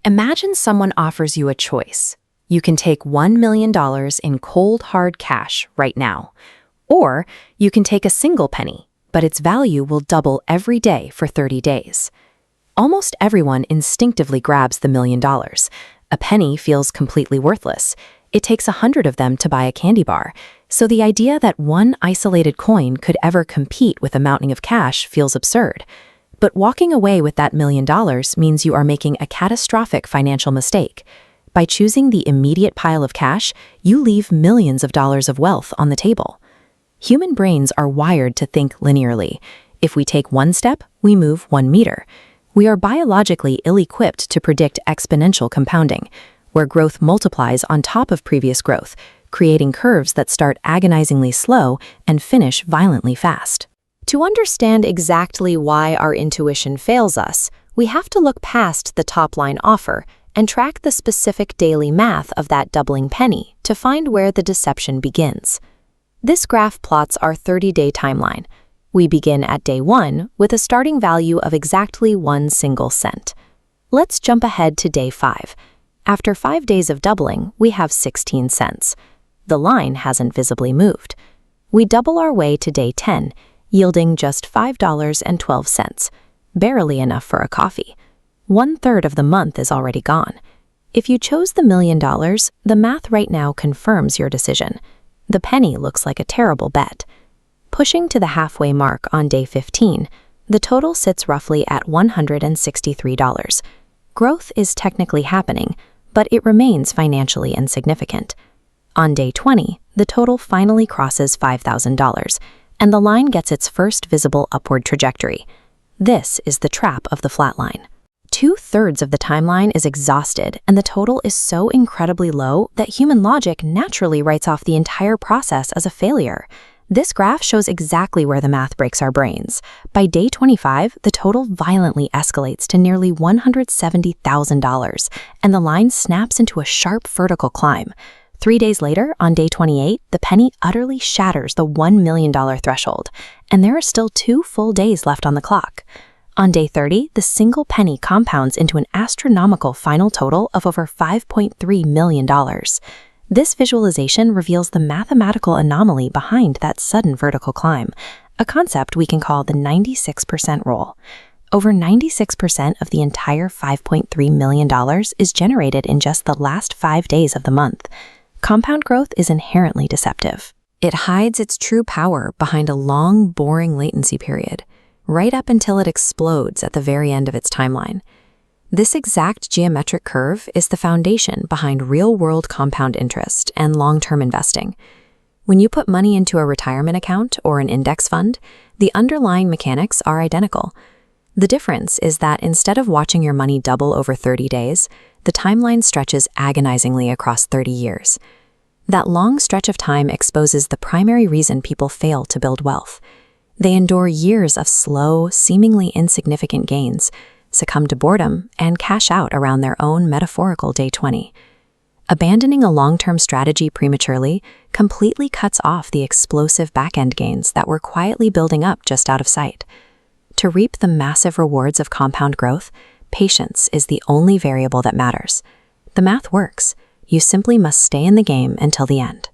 Imagine someone offers you a choice. You can take $1 million in cold, hard cash right now. Or you can take a single penny, but its value will double every day for 30 days. Almost everyone instinctively grabs the $1 million. A penny feels completely worthless. It takes 100 of them to buy a candy bar. So the idea that one isolated coin could ever compete with a mountain of cash feels absurd. But walking away with that $1 million means you are making a catastrophic financial mistake. By choosing the immediate pile of cash, you leave millions of dollars of wealth on the table. Human brains are wired to think linearly. If we take one step, we move 1 meter. We are biologically ill-equipped to predict exponential compounding, where growth multiplies on top of previous growth, creating curves that start agonizingly slow and finish violently fast. To understand exactly why our intuition fails us, we have to look past the top-line offer and track the specific daily math of that doubling penny to find where the deception begins. This graph plots our 30-day timeline. We begin at day 1 with a starting value of exactly 1 single cent. Let's jump ahead to day 5. After 5 days of doubling, we have 16 cents. The line hasn't visibly moved. We double our way to day 10, yielding just $5.12, barely enough for a coffee. 1/3 of the month is already gone. If you chose the $1 million, the math right now confirms your decision. The penny looks like a terrible bet. Pushing to the halfway mark on day 15, the total sits roughly at $163. Growth is technically happening, but it remains financially insignificant. On day 20, the total finally crosses $5,000, and the line gets its first visible upward trajectory. This is the trap of the flat line. 2/3 of the timeline is exhausted, and the total is so incredibly low that human logic naturally writes off the entire process as a failure. This graph shows exactly where the math breaks our brains. By day 25, the total violently escalates to nearly $170,000, and the line snaps into a sharp vertical climb. 3 days later, on day 28, the penny utterly shatters the $1 million threshold, and there are still 2 full days left on the clock. On day 30, the single penny compounds into an astronomical final total of over $5.3 million. This visualization reveals the mathematical anomaly behind that sudden vertical climb, a concept we can call the 96% rule. Over 96% of the entire $5.3 million is generated in just the last 5 days of the month. Compound growth is inherently deceptive. It hides its true power behind a long, boring latency period, right up until it explodes at the very end of its timeline. This exact geometric curve is the foundation behind real-world compound interest and long-term investing. When you put money into a retirement account or an index fund, the underlying mechanics are identical. The difference is that instead of watching your money double over 30 days, the timeline stretches agonizingly across 30 years. That long stretch of time exposes the primary reason people fail to build wealth. They endure years of slow, seemingly insignificant gains, succumb to boredom, and cash out around their own metaphorical day 20. Abandoning a long-term strategy prematurely completely cuts off the explosive back-end gains that were quietly building up just out of sight. To reap the massive rewards of compound growth, patience is the only variable that matters. The math works. You simply must stay in the game until the end.